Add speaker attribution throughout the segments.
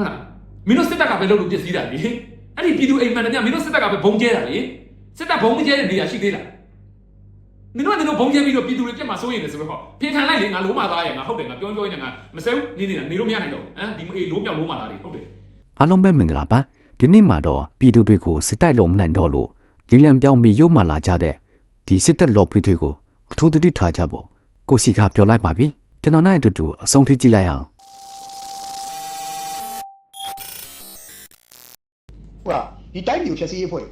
Speaker 1: ဟုတ်လားမင်းတို့စစ်တပ်ကပဲလုပ်လို့ပြစ်စည်းတာလေအဲ့ဒီပြည်သူအိမ်မှန်တယ်မင်းတို့စစ်တပ်ကပဲဘုံကျဲတာလေစစ်တပ်ဘုံမကျဲတဲ့နေရာရှိသေးလားမင်းတို့ဘုံကျဲပြီးတော့ပြည်သူတွေပြတ်မှာစိုးရိမ်နေဆိုတော့ပြင်ခံလိုက်လေငါလိုမှသားရဲ့ငါဟုတ်တယ်ငါပြောနေငါမစဲဘူးနေလို့မရနိုင်တော့ဒီမအေးလိုးပြောက်လိုးမှသားတွေဟုတ်တယ်
Speaker 2: အားလုံးပဲမင်္ဂလာပါဒီနေ့မှာတော့ပြည်သူတွေကိုစစ်တိုက်လုံးမနိုင်တော့လို့ဒီလံပြောင်းပြီးရုပ်မှလာကြတဲ့ဒီစစ်တပ်လော်ပြီးတွေကိုအထူးသတိထားကြဖို့ကိုစီကပြောလိုက်ပါပြီကျွန်တော်နဲ့အတူတူအဆုံးထိကြည့်လိုက်အောင်ဟ
Speaker 3: ုတ်ဒီတိုင်းပြည်ကိုဖြည့်ဆည်းရေးဖွဲ့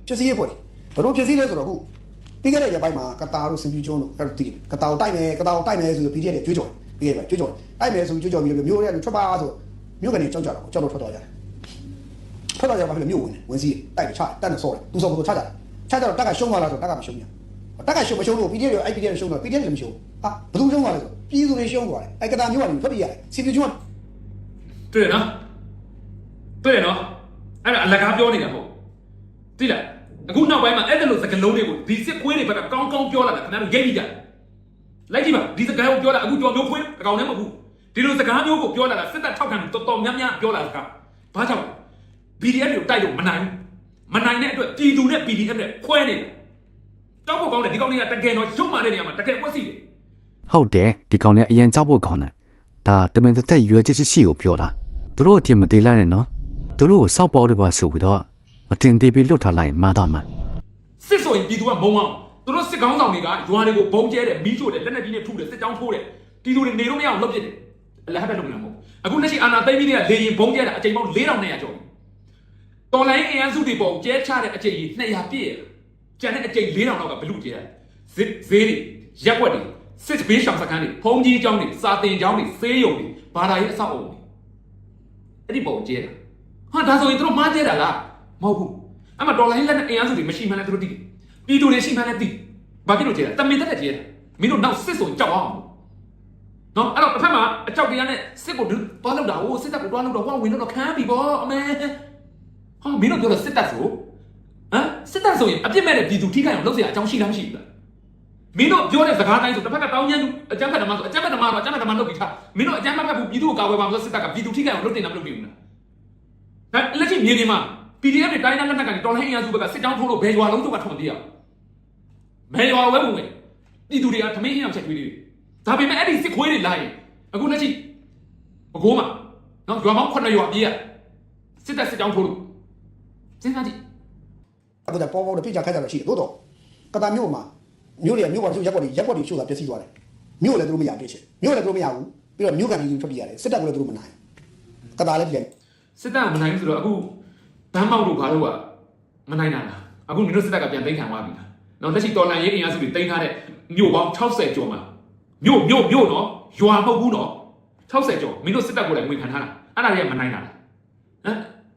Speaker 3: ဖြည့်ဆည်းရေးဖွဲ့ဘယ်လိုဖြည့်ဆည်းလဲဆိုတော့ခုပြီးခဲ့တဲ့ရက်ပိုင်းမှာကတာတို့စင်ပြူကျွန်းတို့အဲ့လိုတည်တယ်ကတာကိုတိုက်မယ်ဆိုတော့ PDF တွေကြွေးကြော်ပြီးခဲ့ပါကြွေးကြော်တိုက်မယ်ဆိုကြွေးကြော်ပြီးတော့မျိုးတွေကထွက်ပါဆိုမျိုးကနေကြောက်ကြတော့ကြောက်လို့ထွက်သွားကြတယ်ထွက်သွားကြပါပြီမျိုးဝင်စီးတိုက်ချတက်နေဆော့တယ်သူဆော့ဖို့ချကြတော့တက်ကရှုံးသွားလားဆိုတက်ကမရှုံးဘူးတက်ကရှုံးမရှုံးလို့ PDF တွေအဲ့ PDF တွေရှုံးတော့ PDF တွေမရှုံးဟာဘယ်သူရှုံးသွားလဲဆိုပြည်သူတွေရှုံးသွားတယ်အဲ့ကတာမျိုးကနေထွက်ပြေးရတယ်စင်ပြူကျွန်းတ
Speaker 1: ွေ့နော်အဲ့ဒါအလကားပြောနေတာဟုတ်သိလားအခုနောက်ပိုင်းမှာအဲ့ဒါလိုစကလုံးတွေကိုဒီစစ်ခွေးတွေဘက်ကကောင်းပြောလာတာခင်ဗျားတို့ရိပ်ပြီးကြလိုက်ကြည့်ပါဒီစကားကိုပြောတာအခုကြော်မျိုးခွေးအကောင်လည်းမဟုတ်ဘူးဒီလိုစကားမျိုးကိုပြောလာတာစစ်တပ်ထောက်ခံတော်တော်များများပြောလာတာဘာကြောင့် PDF တွေကိုတိုက်လို့မနိုင်တဲ့အတွက်ပြည်သူနဲ့ PDF နဲ့ခွဲနေတာတောက်ဖို့ကောင်းတယ်ဒီကောင်တွေကတကယ်တော့ရုပ်မာတဲ့နေရာမှာတကယ်ကွက်စီတယ်
Speaker 2: ဟုတ်တယ်ဒီကောင်လည်းအရင်ကြောက်ဖို့ကောင်းတယ်ဒါတမင်သက်ရွေးချက်ရှိကိုပြောတာသူတို့အထင်မသေးလိုက်နဲ့နော်သူတို့ကိုစောက်ပေါတွေပါဆိုပြီးတော့မတင်သေးပြီးလွတ်ထားလိုက်မှတော့မှ
Speaker 1: စစ်ဆိုရင်ပြည်သူကမုံအောင်သူတို့စစ်ကောင်းဆောင်တွေကရွာတွေကိုဘုံကျဲတယ်မီးရှို့တယ်လက်နက်ကြီးနဲ့ထုတယ်စစ်ကြောင်းထိုးတယ်ပြည်သူတွေနေလို့မရအောင်လုပ်ပစ်တယ်လက်ဟပ်တက်လုပ်နေတာမဟုတ်အခုလက်ရှိအာဏာသိမ်းပြီးတဲ့လေရင်ဘုံကျဲတာအကြိမ်ပေါင်း4200ကျော်တော်လိုင်းအင်အားစုတွေပေါ်ကျဲချတဲ့အကြိမ်ကြီး200ပြည့်ကျန်တဲ့အကြိမ်4000လောက်ကဘလူကျဲတယ်ဈေးတွေရက်ွက်တွေစစ်ဘေးရှောင်စခန်းတွေဖုံးကြီးကျောင်းတွေစာတင်ကျောင်းတွေဆေးရုံတွေဘာသာရေးအဆောက်အအုံတွေအဲ့ဒီပုံကျဲတာဟာဒါဆိုရင်တို့မှားကျဲတာလားမဟုတ်ဘူးအဲ့မှာတော်လိုင်းလက်နဲ့အင်အားစုတွေမရှိမှန်းလည်းတို့သိတယ်ပြည်သူတွေရှိမှန်းလည်းသိဘာဖြစ်လို့ကျဲတာတမင်တက်ကျဲတာမင်းတို့နောက်စစ်ဆိုကြောက်အောင်နော်အဲ့တော့တစ်ဖက်မှာအကြောက်တရားနဲ့စစ်ကိုတွားလောက်တာဟိုစစ်တပ်ကိုတွားလောက်တော့ဟောဝင်တော့ခမ်းပြီပေါ့အမေဟာမင်းတို့ပြောတော့စစ်တပ်ဆိုစစ်တပ်ဆိုရင်အပြစ်မဲ့တဲ့ပြည်သူထိခိုက်အောင်လုပ်เสียအကြောင်းရှိလားမရှိဘူးလားမင်းတို့ပြောတဲ့စကားတိုင်းဆိုတစ်ဖက်ကတောင်းကျမ်းသူအကြမ်းဖက်ဓမ္မဆိုအကြမ်းဖက်ဓမ္မတော့အကြမ်းဖက်ဓမ္မလုပ်ပြီးထားမင်းတို့အကြမ်းဖက်ဖက်ဘူးပြည်သူကိုကာဝယ်ပါမလို့စစ်တပ်ကပြည်သူထိခိုက်အောင်လုပ်တင်တာမလုပ်ပြီဘူးလားဒါလက်ရှိမြေပြင်မှာ PDF တွေတိုင်းလက်နက်ကနေတော်လိုင်းအင်အားစုဘက်ကစစ်တောင်းထိုးလို့ဘယ်ရွာလုံးတို့ကထုံပြရအောင်ဘယ်ရွာဝဲပုံပဲပြည်သူတွေကထမင်းဟင်းအောင်ချက်ကျွေးတွေဒါပေမဲ့အဲ့ဒီစစ်ခွေးတွေလာရင်အခုလက်ရှိအကိုးမှာနော်ရွာပေါင်း9ရွာပြေးရစစ်တပ်စစ်တောင်းထိုးလို့စဉ်းစားကြည့်အ
Speaker 3: ခုကပေါ်တော့ပြကြခက်ကြလို့ရှိတယ်တို့တော့ကတာမျိုးမှာမျိုးတွေကမျိုးပေါ်ချိုးရက်ပေါ်တွေချိုးတာပြည့်စည်သွားတယ်မျိုးလည်းတို့မရပြည့်ချင်မျိုးလည်းတို့မရဘူးပြီးတော့မျိုးကန်ကြီးထွက်ပြေးရတယ်စစ်တပ်ကလည်းတို့မနိုင်ကတာလည်းပြန်
Speaker 1: စစ်တပ်ကမနိုင်ဘူးဆိုတော့အခုဘမ်းမောက်တို့ဘာလို့ကမနိုင်တာလားအခုမင်းတို့စစ်တပ်ကပြန်သိမ်းခံသွားပြီလားနောက်လက်ရှိတော်လန်ရေးအင်အားစုတွေသိမ်းထားတဲ့မြို့ပေါင်း60ကျော်မှာမြို့နော်ရွာမဟုတ်ဘူးနော်60ကျော်မင်းတို့စစ်တပ်ကိုလည်းငွေခံထားတာအဲ့ဒါတွေကမနိုင်တာလား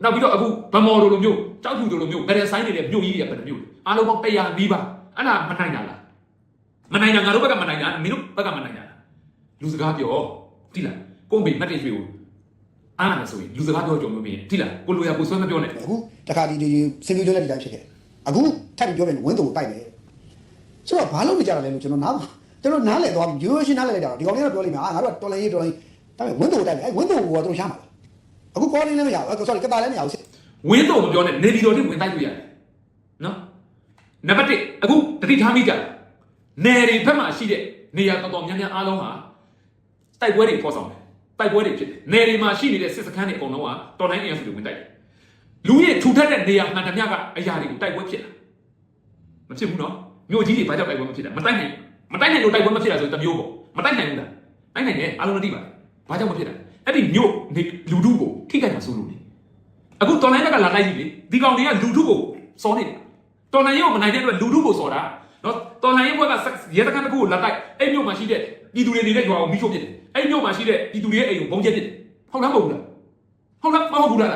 Speaker 1: နောက်ပြီးတော့အခုဗမော်တို့လိုမျိုးကြောက်ဖြူတို့လိုမျိုးဗရယ်ဆိုင်နေတဲ့မြို့ကြီးတွေကဘယ်နှမျိုးအားလုံးပေါင်း100နီးပါးအဲ့ဒါမနိုင်တာလားမနိုင်တာငါတို့ဘက်ကမနိုင်တာမင်းတို့ဘက်ကမနိုင်တာလူစကားပြောတိလားကို့ဘေမတ်တေရွှေကိုအားနာဆိုရင်လူစကားပြောကြုံမျိုးမင်းတိလားကိုလိုရကိုဆွဲမပြောနဲ့အ
Speaker 3: ခုတခါဒီစင်ပြူကျွန်းလက်ဒီတိုင်းဖြစ်ခဲ့အခုထပ်ပြီးပြောမယ်ဝင်းတုံတိုက်မယ်ဆိုတော့ဘာလို့မကြတာလဲလို့ကျွန်တော်နားလဲသွားရိုးရှင်းနားလဲလိုက်တာဒီကောင်လေးကပြောလိမ့်မယ်ငါတို့ကတော်လိုင်းရေးဒါပေမဲ့ဝင်းတုံတိုက်မယ်အဲ့ဝင်းတုံကိုတော့ရှားမှာအခုကောလင်းလည်းမရဘူး sorry ကတာလည်းမရဘူး
Speaker 1: ဝင်းတုံမပြောနဲ့နေပြည်တော်တိဝင်တိုက်လို့ရတယ်နော်နံပါတ်1အခုတတိထားမိကြနယ်တွေဘက်မှာရှိတဲ့နေရာတော်တော်များများအားလုံးဟာတိုက်ပွဲတွေပေါ်ဆောင်တယ်တိုက်ပွဲတွေဖြစ်တယ်နယ်တွေမှာရှိနေတဲ့စစ်စခန်းတွေအကုန်လုံးကတော်လိုင်းအင်အားစုတွေဝင်တိုက်တယ်လူရဲ့ထူထပ်တဲ့နေရာမှန်တမျှကအရာတွေကိုတိုက်ပွဲဖြစ်တာမဖြစ်ဘူးနော်မြို့ကြီးတွေဘာကြောင့်တိုက်ပွဲမဖြစ်တာမတိုက်နိုင်လို့တိုက်ပွဲမဖြစ်တာဆိုတမျိုးပေါ့မတိုက်နိုင်ဘူးလားတိုက်နိုင်တယ်အားလုံးသိပါတယ်ဘာကြောင့်မဖြစ်တာအဲ့ဒီမြို့လူထုကိုထိခိုက်မှာစိုးလို့လေအခုတော်လိုင်းဘက်ကလာတိုက်ပြီလေဒီကောင်တွေကလူထုကိုစောနေတယ်တော်လိုင်းရုပ်မနိုင်တဲ့အတွက်လူထုကိုစော်တာနော်တော်လိုင်းဘက်ကရဲတခန်းတစ်ခုကိုလာတိုက်အဲ့မြို့မှာရှိတဲ့ပြည်သူတွေနေတဲ့ရွာကိုမိချို့ပစ်တယ်အဲ့မြို့မှာရှိတဲ့ပြည်သူတွေရဲ့အိမ်ကိုဘုံကျဲပစ်တယ်ဟုတ်လားမဟုတ်ဘူးလားဟုတ်လားမဟုတ်ဘူးလား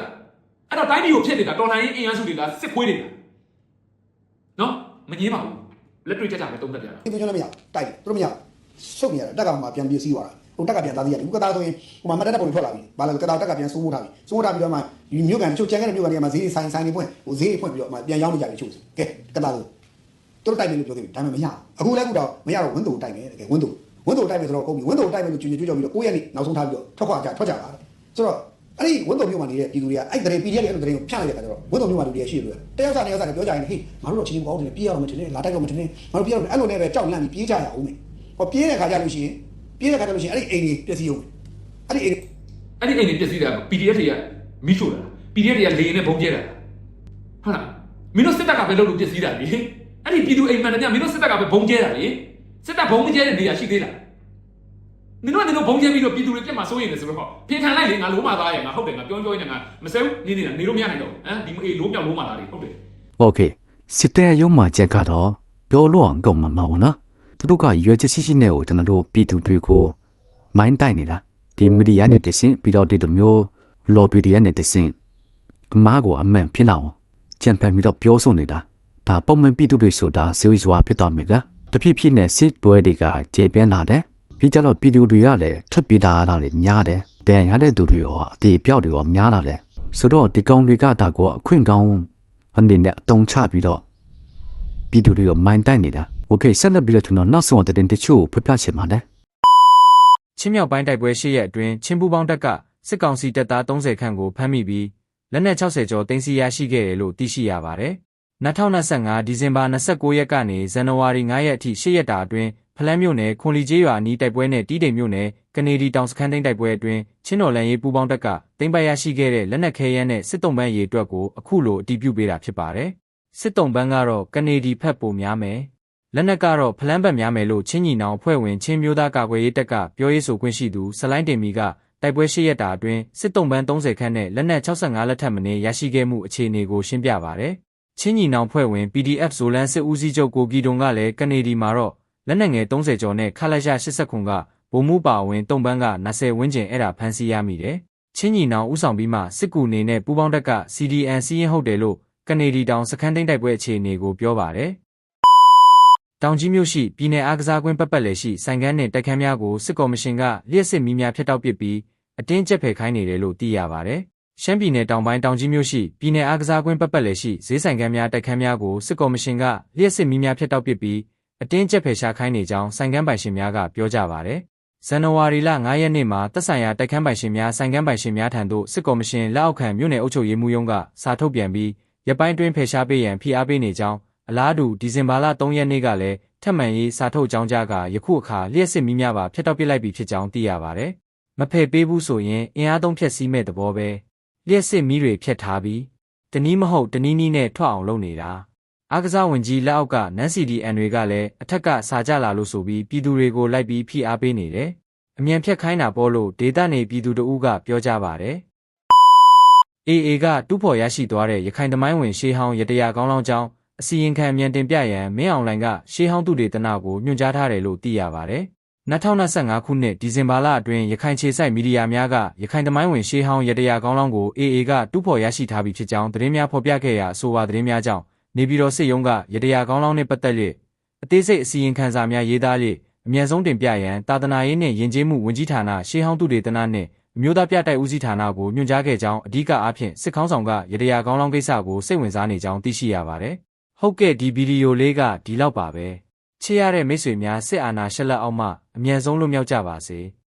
Speaker 1: အဲ့တော့တိုင်းပြည်ကိုဖြစ်နေတာတော်လိုင်းအင်အားစုတွေလားစစ်ခွေးတွေလားနော်မငြင်းပါဘူးလက်တွေ့ကြကြပဲတုံးတက်ကြတာ
Speaker 3: ဒီပြောလည်းမရတိုက်တယ်တို့မရဆုတ်နေရတာတက်ကမှပြန်ပြေးစီးသွားတာဟိုတက်ကပြန်သားစီရတယ်ဥက္ကတာဆိုရင်ဟိုမှာမတက်တဲ့ပုံထွက်လာပြီဘာလဲကတာတက်ကပြန်စိုးမိုးထားပြီစိုးမိုးထားပြီးတော့မှမြို့ကန်ချို့ကျန်ခဲ့တဲ့မြို့ကန်တွေကမှဈေးဆိုင်တွေဖွင့်ဟိုဈေးဖွင့်ပြီးတော့မှပြန်ရောင်းနေကြပြီချို့ကဲကတာဆိုတို့တိုက်မယ်လို့ပြောသေးတယ်ဒါပေမဲ့မရအခုလည်းကတော့မရတော့ဝင်းတုံတိုက်မယ်တကယ်ဝင်းတုံတိုက်မယ်ဆိုတော့ကုန်ပြီဝင်းတုံတိုက်မယ်လို့ကျွေးကြော်ပြီးတော့9ရက်နေ့နောက်ဆုံးထားပြီးတော့ထွက်ကြတာဆိုတော့ အဲ့ဒီဝန်တော်မျိုးမှနေတဲ့ပြည်သူတွေကအဲ့တဲ့ PDF ရဲ့အဲ့တဲ့ကိုဖြန့်လိုက်တဲ့အခါကျတော့ဝန်တော်မျိုးမှလူတွေရှိလို့တယောက်စားနဲ့ပြောကြရင်ဟေးငါတို့တော့ချင်းချင်းမကောင်းတယ်ပြေးရအောင်မထင်နဲ့လာတိုက်တော့မထင်နဲ့ငါတို့ပြေးရအောင်အဲ့လိုနဲ့ပဲကြောက်လန့်ပြီးပြေးကြရအောင်မယ်ဟောပြေးတဲ့ခါကျလို့ရှိရင်အဲ့ဒီအိမ်တွေပျက်စီးအောင်အဲ့ဒီအိမ်
Speaker 1: တွေပျက်စီးတာ PDF တွေကမိရှို့တာ PDF တွေကလေရင်နဲ့ဘုံကျဲတာဟုတ်လားမင်းတို့စစ်တပ်ကပဲလုပ်လို့ပျက်စီးတာလေအဲ့ဒီပြည်သူအိမ်မှန်တယ်မင်းတို့စစ်တပ်ကပဲဘုံကျဲတာလေစစ်တပ်ဘုံကျဲတဲ့နေရာရှိသေးလားမင်းတို့ဘုံကျဲပြီးတော့ပြည်သူတွေပြက်မှာစိုးရိမ်နေဆိုတော့ပြင်ခံလိုက်လေငါလုံးမသားရငါဟုတ်တယ်ငါပြောနေငါမစဲဘူးနေလို့မရနိုင်တော့ဒီလိုမြောက်လုံးမသားတွေဟုတ်တယ်
Speaker 2: โอเคစစ်တဲ့ရုံးမှာချက်ကတော့ပြောလို့အောင်ကုန်မှာမဟုတ်နော်သူတို့ကရွေးချက်ရှိနေကိုကျွန်တော်တို့ပြည်သူတွေကိုမိုင်းတိုက်နေတာဒီမီဒီယာနဲ့တဆင့်ပြီးတော့ဒီလိုမျိုးလော်ဘီဒီယာနဲ့တဆင့်အမားကိုအမှန်ဖြစ်အောင်ချန်ပီယံပြီးတော့ပြောဆိုနေတာဒါပုံမှန်ပြည်သူတွေဆိုတာစေဝီစွာဖြစ်တော်မူတာတဖြည်းဖြည်းနဲ့စစ်ပွဲတွေကကျေပြင်းလာတယ်ပြီးကြတော့ပြည်သူတွေကလည်းထွက်ပြေးတာလည်းများတယ်တန်ရတဲ့သူတွေရောအတေပြောက်တွေရောများလာတယ်ဆိုတော့ဒီကောင်တွေကဒါကိုအခွင့်ကောင်းအနေနဲ့အတုံးချပြီးတော့ပြည်သူတွေကိုမိုင်းတိုက်နေတာโอเคဆက်လက်ပြီးတော့ကျွန်တော်နောက်ဆုံးတဲ့တင်တချို့ဖပြချင်ပါတယ်
Speaker 4: ချင်းမြောက်ပိုင်းတိုက်ပွဲ၈ရက်အတွင်းချင်းပူပေါင်းတပ်ကစစ်ကောင်စီတပ်သား30ခန့်ကိုဖမ်းမိပြီးလက်နက်60ကျော်တင်စီရရှိခဲ့တယ်လို့သိရှိရပါတယ်။2025ဒီဇင်ဘာ29ရက်ကနေဇန်နဝါရီ9ရက်အထိ၈ရက်တာအတွင်းဖလန်းမြို့နယ်ခွန်လီကျေးရွာအနီးတိုက်ပွဲနဲ့တီးတိမ်မြို့နယ်ကနေဒီတောင်စခန်းသိမ်းတိုက်ပွဲအတွင်းချင်းတော်လန်ရေးပူပေါင်းတပ်ကသိမ်းပိုက်ရရှိခဲ့တဲ့လက်နက်ခဲယမ်းနဲ့စစ်တုံးပန်းရေးအတွက်ကိုအခုလိုအတည်ပြုပေးတာဖြစ်ပါတယ်။စစ်တုံးပန်းကတော့ကနေဒီဖက်ပိုများမယ်။လက်နက်ကတော့ဖလန်းဘက်များမယ်လို့ချင်းညီနောင်အဖွဲ့ဝင်ချင်းမျိုးသားကာကွယ်ရေးတပ်ကပြောရေးဆိုခွင့်ရှိသူဆလိုင်းတင်မီကတိုက်ပွဲ၈ရက်တာအတွင်းစစ်တုံးပန်း30ခန့်နဲ့လက်နက်65လက်ထက်မင်းရရှိခဲ့မှုအခြေအနေကိုရှင်းပြပါရယ်။ချင်းညီနောင်ဖွဲ့ဝင် PDF ဇိုလန်စစ်ဦးစီးချုပ်ကိုကီဒွန်ကလည်းကနေဒီမှာတော့လက်နက်ငယ်30ကျော်နဲ့ခလာရ80ခုကဗိုလ်မှူးပါဝင်တုံးပန်းက20ဝန်းကျင်အဲ့ဒါဖမ်းဆီးရမိတယ်။ချင်းညီနောင်ဦးဆောင်ပြီးမှစစ်ကူနေနဲ့ပူးပေါင်းတပ်က CDN စီးရင်ဟုတ်တယ်လို့ကနေဒီတောင်စခန်းသိမ်းတိုက်ပွဲအခြေအနေကိုပြောပါတယ်။တောင်ကြီးမြို့ရှိပြည်내အားကစားကွင်းပတ်လည်ရှိဆိုင်ကန်းနဲ့တိုက်ခန်းများကိုစစ်ကော်မရှင်ကလျှက်စစ်မီးများဖျက်တောက်ပစ်ပြီးအတင်းကျပ်ဖယ်ခိုင်းနေတယ်လို့သိရပါတယ်။ရှမ်းပြည်နယ်တောင်ပိုင်းတောင်ကြီးမြို့ရှိပြည်내အားကစားကွင်းပတ်လည်ရှိဈေးဆိုင်ကန်းများတိုက်ခန်းများကိုစစ်ကော်မရှင်ကလျှက်စစ်မီးများဖျက်တောက်ပစ်ပြီးအတင်းကျပ်ဖယ်ရှားခိုင်းနေကြောင်းဆိုင်ကန်းပိုင်ရှင်များကပြောကြပါတယ်။ဇန်နဝါရီလ9ရက်နေ့မှာတပ်ဆိုင်ရာတိုက်ခန်းပိုင်ရှင်များဆိုင်ကန်းပိုင်ရှင်များထံသို့စစ်ကော်မရှင်လက်အောက်ခံမြို့နယ်အုပ်ချုပ်ရေးမှူးရုံးကစာထုတ်ပြန်ပြီးရပ်ပိုင်းတွင်ဖယ်ရှားပေးရန်ဖိအားပေးနေကြောင်းအလားတူဒီဇင်ဘာလ3ရက်နေ့ကလည်းထပ်မံရေးစာထုတ်ကြောင်းကြားကယခုအခါလျှက်စစ်မီးများပါဖျက်တောက်ပစ်လိုက်ပြီဖြစ်ကြောင်းသိရပါတယ်။မဖယ်ပေးဘူးဆိုရင်အင်အားသုံးဖျက်ဆီးမဲ့သဘောပဲလျှက်စစ်မီးတွေဖျက်ထားပြီးတနည်းမဟုတ်တနည်းနည်းနဲ့ထွက်အောင်လုပ်နေတာအားကစားဝင်ကြီးလက်အောက်ကနန်း CDN တွေကလည်းအထက်ကစာကြလာလို့ဆိုပြီးပြည်သူတွေကိုလိုက်ပြီးဖိအားပေးနေတယ်။အမြန်ဖြတ်ခိုင်းတာပေါ်လို့ဒေသနေပြည်သူတို့ကပြောကြပါတယ်။ AA ကတူးဖော်ရရှိသွားတဲ့ရခိုင်သမိုင်းဝင်ရှေးဟောင်းရတရာကောင်းလောင်းကျောင်းအစီရင်ခံမြန်တင်ပြရန်မင်းအောင်လှိုင်ကရှေးဟောင်းသူတေသနာကိုညွှန်ကြားထားတယ်လို့သိရပါတယ်။2025ခုနှစ်ဒီဇင်ဘာလအတွင်းရခိုင်ခြေစိုက်မီဒီယာများကရခိုင်သမိုင်းဝင်ရှေးဟောင်းရတရာကောင်းလောင်းကို AA ကတူးဖော်ရရှိထားပြီးဖြစ်ကြောင်းသတင်းများဖော်ပြခဲ့ရာအဆိုပါသတင်းများကြောင့်နေပြည်တော်စစ်ရုံးကရတရာကောင်းလောင်းနှင့်ပတ်သက်၍အသေးစိတ်အစီရင်ခံစာများရေးသား၍အမြန်ဆုံးတင်ပြရန်သာသနာရေးနှင့်ယဉ်ကျေးမှုဝန်ကြီးဌာနရှေးဟောင်းသူတေသနာနှင့်အမျိုးသားပြတိုက်ဦးစီးဌာနကိုညွှန်ကြားခဲ့ကြောင်းအဓိကအားဖြင့်စစ်ခေါင်းဆောင်ကရတရာကောင်းလောင်းကိစ္စကိုစိတ်ဝင်စားနေကြောင်းသိရှိရပါတယ်။ဟုတ်ကဲ့ဒီဗီဒီယိုလေးကဒီလောက်ပါပဲ။ချစ်ရတဲ့မိတ်ဆွေများစစ်အာဏာရှက်လက်အောက်မှအမြန်ဆုံးလွတ်မြောက်ကြပါစေ။